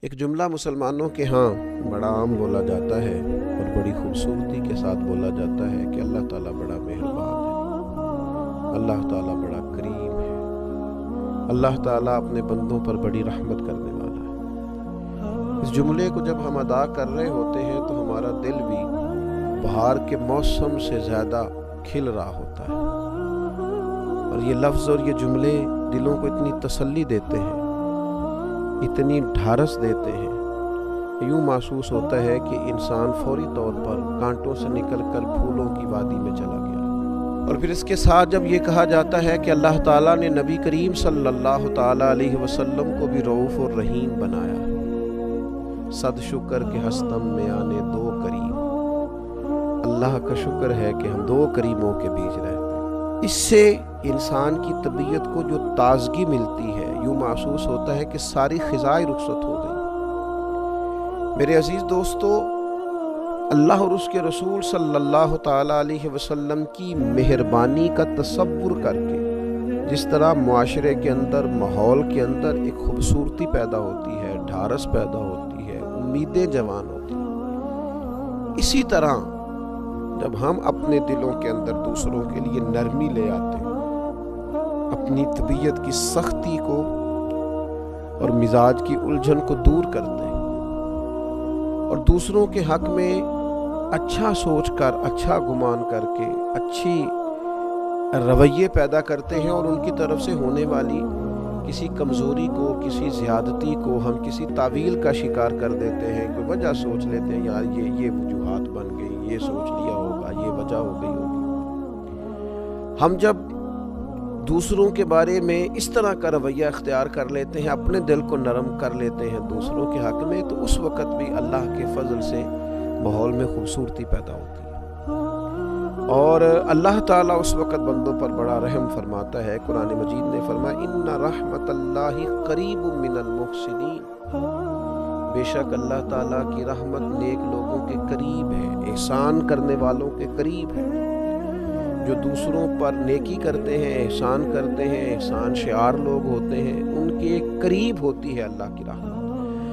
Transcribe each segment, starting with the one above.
ایک جملہ مسلمانوں کے ہاں بڑا عام بولا جاتا ہے اور بڑی خوبصورتی کے ساتھ بولا جاتا ہے کہ اللہ تعالیٰ بڑا مہربان ہے، اللہ تعالیٰ بڑا کریم ہے، اللہ تعالیٰ اپنے بندوں پر بڑی رحمت کرنے والا ہے۔ اس جملے کو جب ہم ادا کر رہے ہوتے ہیں تو ہمارا دل بھی بہار کے موسم سے زیادہ کھل رہا ہوتا ہے، اور یہ لفظ اور یہ جملے دلوں کو اتنی تسلی دیتے ہیں، اتنی ڈھارس دیتے ہیں، یوں محسوس ہوتا ہے کہ انسان فوری طور پر کانٹوں سے نکل کر پھولوں کی وادی میں چلا گیا۔ اور پھر اس کے ساتھ جب یہ کہا جاتا ہے کہ اللہ تعالیٰ نے نبی کریم صلی اللہ تعالیٰ علیہ وسلم کو بھی رؤوف اور رحیم بنایا، صد شکر کہ ہستم میں آنے دو کریم، اللہ کا شکر ہے کہ ہم دو کریموں کے بیچ رہتے ہیں۔ اس سے انسان کی طبیعت کو جو تازگی ملتی ہے، یوں محسوس ہوتا ہے کہ ساری خزائیں رخصت ہو گئی۔ میرے عزیز دوستو، اللہ اور اس کے رسول صلی اللہ تعالیٰ علیہ وسلم کی مہربانی کا تصور کر کے جس طرح معاشرے کے اندر، ماحول کے اندر ایک خوبصورتی پیدا ہوتی ہے، ڈھارس پیدا ہوتی ہے، امیدیں جوان ہوتی ہیں، اسی طرح جب ہم اپنے دلوں کے اندر دوسروں کے لیے نرمی لے آتے ہیں، اپنی طبیعت کی سختی کو اور مزاج کی الجھن کو دور کرتے ہیں اور دوسروں کے حق میں اچھا سوچ کر، اچھا گمان کر کے اچھی رویے پیدا کرتے ہیں، اور ان کی طرف سے ہونے والی کسی کمزوری کو، کسی زیادتی کو ہم کسی تعویل کا شکار کر دیتے ہیں، کوئی وجہ سوچ لیتے ہیں، یار یہ وجوہات بن گئی، یہ سوچ لیا ہوگا، یہ وجہ ہو گئی ہوگی۔ ہم جب دوسروں کے بارے میں اس طرح کا رویہ اختیار کر لیتے ہیں، اپنے دل کو نرم کر لیتے ہیں دوسروں کے حق میں، تو اس وقت بھی اللہ کے فضل سے ماحول میں خوبصورتی پیدا ہوتی ہے، اور اللہ تعالیٰ اس وقت بندوں پر بڑا رحم فرماتا ہے۔ قرآن مجید نے فرمایا ان رحمت اللہ قریب من المحسنین، بے شک اللہ تعالیٰ کی رحمت نیک لوگوں کے قریب ہے، احسان کرنے والوں کے قریب ہے، جو دوسروں پر نیکی کرتے ہیں، احسان کرتے ہیں، احسان شعار لوگ ہوتے ہیں، ان کے قریب ہوتی ہے اللہ کی رحمت۔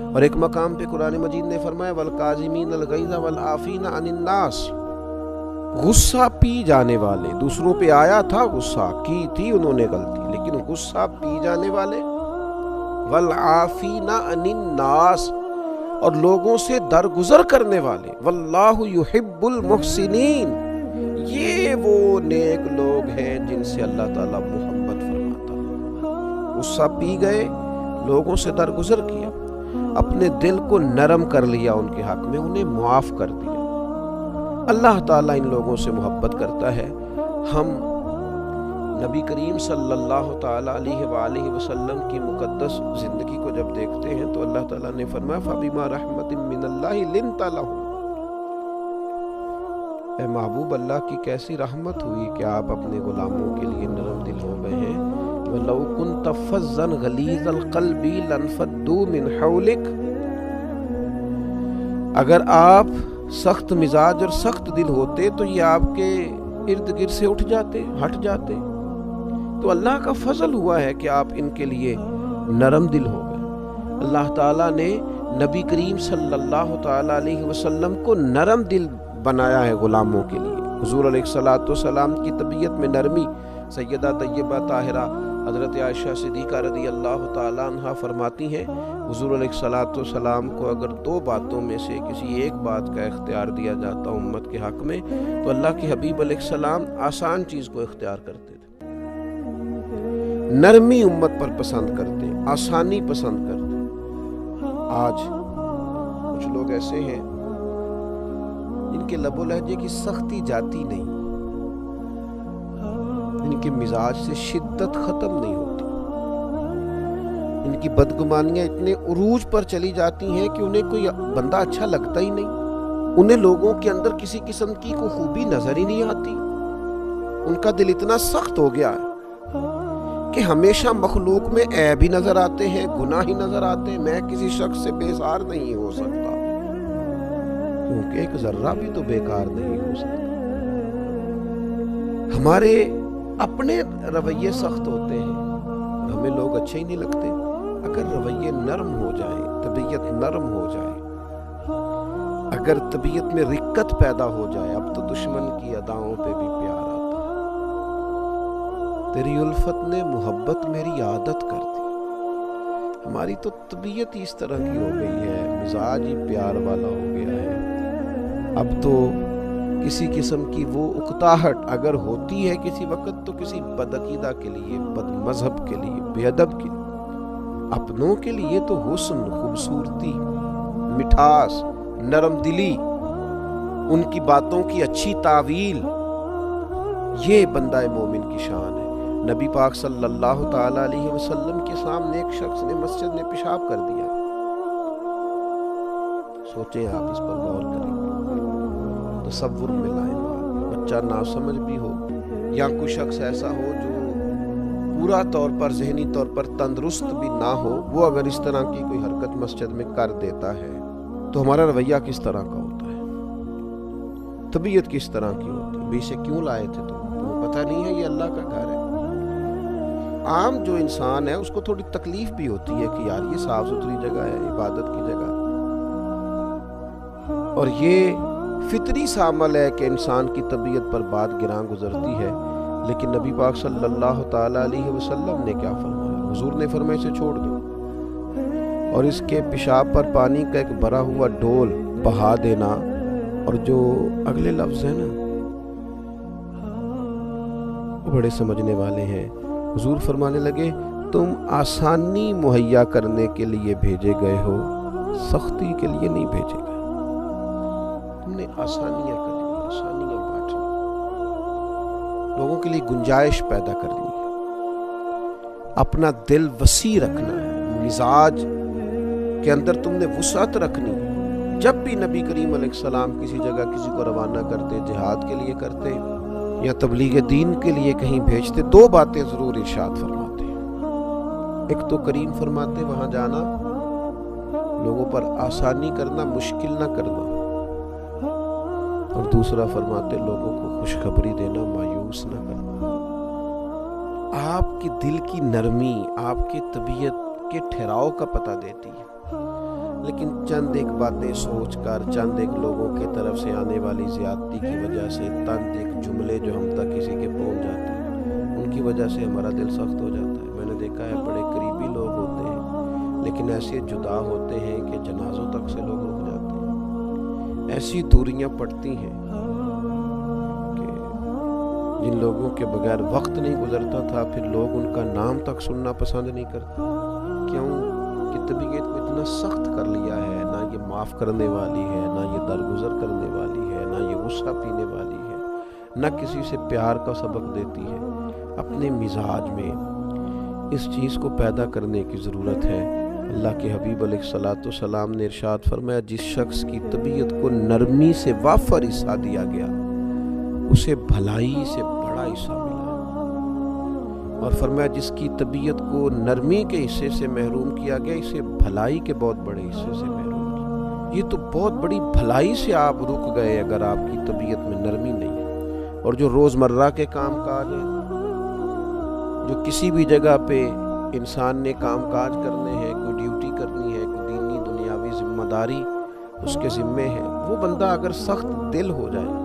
اور ایک مقام پہ قرآن مجید نے فرمایا والکاظمین الغیظ والعافین عن الناس، غصہ پی جانے والے، دوسروں پہ آیا تھا غصہ، کی تھی انہوں نے غلطی، لیکن غصہ پی جانے والے، والعافین عن الناس، اور لوگوں سے درگزر کرنے والے، واللہ یحب المحسنین، یہ وہ نیک لوگ ہیں جن سے اللہ تعالیٰ محبت فرماتا ہے۔ غصہ پی گئے، لوگوں سے درگزر کیا، اپنے دل کو نرم کر لیا ان کے حق میں، انہیں معاف کر دیا۔ اللہ تعالیٰ ان لوگوں سے محبت کرتا ہے۔ ہم نبی کریم صلی اللہ تعالیٰ علیہ وآلہ وسلم کی مقدس زندگی کو جب دیکھتے ہیں تو اللہ تعالیٰ نے فرمایا فَبِمَا رَحْمَةٍ مِّنَ اللَّهِ لِنْتَ لَهُمْ، اے محبوب، اللہ کی کیسی رحمت ہوئی کہ آپ اپنے غلاموں کے لیے نرم دل ہو گئے ہیں۔ وَلَوْ كُنْتَ فَظًّا غَلِيظَ الْقَلْبِ لَانفَضُّوا مِنْ حَوْلِكَ، اگر آپ سخت مزاج اور سخت دل ہوتے تو یہ آپ کے ارد گرد سے اٹھ جاتے، ہٹ جاتے۔ تو اللہ کا فضل ہوا ہے کہ آپ ان کے لیے نرم دل ہو گئے۔ اللہ تعالیٰ نے نبی کریم صلی اللہ تعالیٰ علیہ وسلم کو نرم دل بنایا ہے غلاموں کے لیے۔ حضور علیہ السلام کی طبیعت میں نرمی، سیدہ طیبہ طاہرہ حضرت عائشہ صدیقہ رضی اللہ تعالیٰ عنہ فرماتی ہیں حضور علیہ السلام کو اگر دو باتوں میں سے کسی ایک بات کا اختیار دیا جاتا امت کے حق میں تو اللہ کے حبیب علیہ السلام آسان چیز کو اختیار کرتے تھے، نرمی امت پر پسند کرتے، آسانی پسند کرتے۔ آج کچھ لوگ ایسے ہیں ان کے لب و لہجے کی سختی جاتی نہیں، ان کے مزاج سے شدت ختم نہیں ہوتی، ان کی بدگمانیاں اتنے عروج پر چلی جاتی ہیں کہ انہیں کوئی بندہ اچھا لگتا ہی نہیں، انہیں لوگوں کے اندر کسی قسم کی کوئی خوبی نظر ہی نہیں آتی، ان کا دل اتنا سخت ہو گیا ہے کہ ہمیشہ مخلوق میں عیب ہی نظر آتے ہیں، گناہ ہی نظر آتے ہیں، میں کسی شخص سے بیزار نہیں ہو سکتا، کیونکہ ایک ذرہ بھی تو بیکار نہیں ہو سکتا۔ ہمارے اپنے رویے سخت ہوتے ہیں اور ہمیں لوگ اچھے ہی نہیں لگتے۔ اگر رویے نرم ہو جائیں، طبیعت نرم ہو جائے، اگر طبیعت میں رقت پیدا ہو جائے، اب تو دشمن کی اداؤں پہ بھی پیار آتا ہے۔ تیری الفت نے محبت میری عادت کر دی۔ ہماری تو طبیعت ہی اس طرح کی ہو گئی ہے، مزاج ہی پیار والا ہو گیا ہے۔ اب تو کسی قسم کی وہ اکتاہٹ اگر ہوتی ہے کسی وقت تو کسی بدعقیدہ کے لیے، بد مذہب کے لیے، بے ادب کے لیے۔ اپنوں کے لیے تو حسن، خوبصورتی، مٹھاس، نرم دلی، ان کی باتوں کی اچھی تعویل، یہ بندہ مومن کی شان ہے۔ نبی پاک صلی اللہ تعالی علیہ وسلم کے سامنے ایک شخص نے مسجد میں پیشاب کر دیا۔ سوچیں آپ اس پر غور کریں، تصور میں لائیں بات۔ بچہ ناسمجھ بھی ہو یا کوئی شخص ایسا ہو جو پورا طور پر ذہنی طور پر تندرست بھی نہ ہو، وہ اگر اس طرح کی کوئی حرکت مسجد میں کر دیتا ہے تو ہمارا رویہ کس طرح کا ہوتا ہے، طبیعت کس طرح کی ہوتی ہے؟ اسے کیوں لائے تھے تمہیں پتہ نہیں ہے یہ اللہ کا گھر ہے؟ عام جو انسان ہے اس کو تھوڑی تکلیف بھی ہوتی ہے کہ یار یہ صاف ستھری جگہ ہے، عبادت کی جگہ، اور یہ فطری سا عمل ہے کہ انسان کی طبیعت پر بات گراں گزرتی ہے۔ لیکن نبی پاک صلی اللہ تعالی علیہ وسلم نے کیا فرمایا؟ حضور نے فرمایا اسے چھوڑ دو، اور اس کے پیشاب پر پانی کا ایک بھرا ہوا ڈول بہا دینا۔ اور جو اگلے لفظ ہیں نا وہ بڑے سمجھنے والے ہیں۔ حضور فرمانے لگے تم آسانی مہیا کرنے کے لیے بھیجے گئے ہو، سختی کے لیے نہیں بھیجے گئے۔ تم نے آسانیاں کرنی، آسانیاں بانٹنی، لوگوں کے لیے گنجائش پیدا کرنی ہے، اپنا دل وسیع رکھنا ہے، مزاج کے اندر تم نے وسعت رکھنی ہے۔ جب بھی نبی کریم علیہ السلام کسی جگہ کسی کو روانہ کرتے، جہاد کے لیے کرتے یا تبلیغ دین کے لیے کہیں بھیجتے، دو باتیں ضرور ارشاد فرماتے ہیں۔ ایک تو کریم فرماتے وہاں جانا، لوگوں پر آسانی کرنا، مشکل نہ کرنا، اور دوسرا فرماتے لوگوں کو خوشخبری دینا، مایوس نہ کرنا۔ آپ کی دل کی نرمی آپ کی طبیعت کے ٹھہراؤ کا پتہ دیتی ہے۔ لیکن چند ایک باتیں سوچ کر، چند ایک لوگوں کی طرف سے آنے والی زیادتی کی وجہ سے، چند ایک جملے جو ہم تک کسی کے پہنچ جاتے ہیں، ان کی وجہ سے ہمارا دل سخت ہو جاتا ہے۔ میں نے دیکھا ہے بڑے قریبی لوگ ہوتے ہیں لیکن ایسے جدا ہوتے ہیں کہ جنازوں تک سے لوگ رک جاتے ہیں۔ ایسی دوریاں پڑتی ہیں کہ جن لوگوں کے بغیر وقت نہیں گزرتا تھا، پھر لوگ ان کا نام تک سننا پسند نہیں کرتے۔ کیوں کہ طبیعت کو اتنا سخت کر لیا ہے، نہ یہ معاف کرنے والی ہے، نہ یہ درگزر کرنے والی ہے، نہ یہ غصہ پینے والی ہے، نہ کسی سے پیار کا سبق دیتی ہے۔ اپنے مزاج میں اس چیز کو پیدا کرنے کی ضرورت ہے۔ اللہ کے حبیب علیہ الصلوۃ والسلام نے ارشاد فرمایا جس شخص کی طبیعت کو نرمی سے وافر حصہ دیا گیا اسے بھلائی سے بڑا حصہ ملا، اور فرمایا جس کی طبیعت کو نرمی کے حصے سے محروم کیا گیا اسے بھلائی کے بہت بڑے حصے سے محروم کیا۔ یہ تو بہت بڑی بھلائی سے آپ رک گئے اگر آپ کی طبیعت میں نرمی نہیں ہے۔ اور جو روزمرہ کے کام کاج ہیں، جو کسی بھی جگہ پہ انسان نے کام کاج کرنے ہیں، کوئی ڈیوٹی کرنی ہے، کوئی دینی دنیاوی ذمہ داری اس کے ذمے ہے، وہ بندہ اگر سخت دل ہو جائے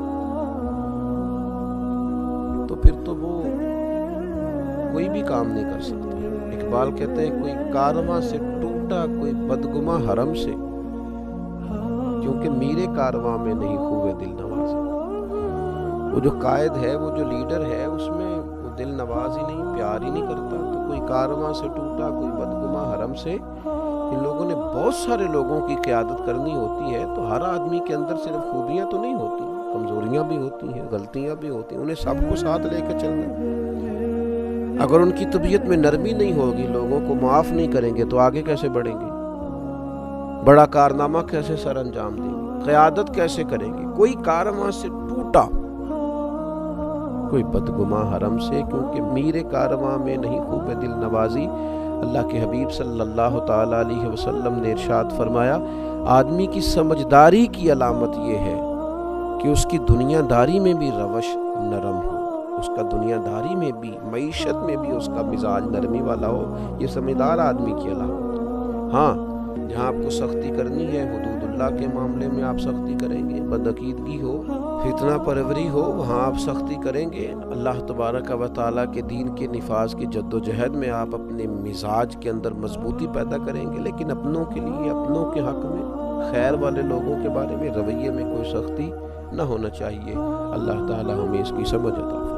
تو پھر تو وہ کوئی بھی کام نہیں کر سکتا۔ اقبال کہتے ہیں کوئی کارواں سے ٹوٹا کوئی بدگماں حرم سے، کیونکہ میرے کارواں میں نہیں خوبے دل نوازی۔ وہ جو قائد ہے، وہ جو لیڈر ہے، اس میں وہ دل نواز ہی نہیں، پیار ہی نہیں کرتا۔ تو کوئی کارواں سے ٹوٹا کوئی بدگماں حرم سے، ان لوگوں نے بہت سارے لوگوں کی قیادت کرنی ہوتی ہے، تو ہر آدمی کے اندر صرف خوبیاں تو نہیں ہوتی، کمزوریاں بھی ہوتی ہیں، غلطیاں بھی ہوتی ہیں، انہیں سب کو ساتھ لے کے چلنا۔ اگر ان کی طبیعت میں نرمی نہیں ہوگی، لوگوں کو معاف نہیں کریں گے تو آگے کیسے بڑھیں گے؟ بڑا کارنامہ کیسے سر انجام دیں گے؟ قیادت کیسے کریں گے؟ کوئی کارواں سے ٹوٹا کوئی بدگماں حرم سے، کیونکہ میرے کارواں میں نہیں خوب دل نوازی۔ اللہ کے حبیب صلی اللہ تعالی علیہ وسلم نے ارشاد فرمایا آدمی کی سمجھداری کی علامت یہ ہے کہ اس کی دنیا داری میں بھی روش نرم ہو، اس کا دنیا داری میں بھی، معیشت میں بھی اس کا مزاج نرمی والا ہو۔ یہ سمجھدار آدمی کی علامت۔ ہاں، جہاں آپ کو سختی کرنی ہے حدود اللہ کے معاملے میں آپ سختی کریں گے، بدعقیدگی ہو، فتنہ پروری ہو، وہاں آپ سختی کریں گے۔ اللہ تبارک و تعالیٰ کے دین کے نفاذ کی جد و جہد میں آپ اپنے مزاج کے اندر مضبوطی پیدا کریں گے، لیکن اپنوں کے لیے، اپنوں کے حق میں، خیر والے لوگوں کے بارے میں، رویے میں کوئی سختی نہ ہونا چاہیے۔ اللہ تعالیٰ ہمیں اس کی سمجھ عطا فرمائے۔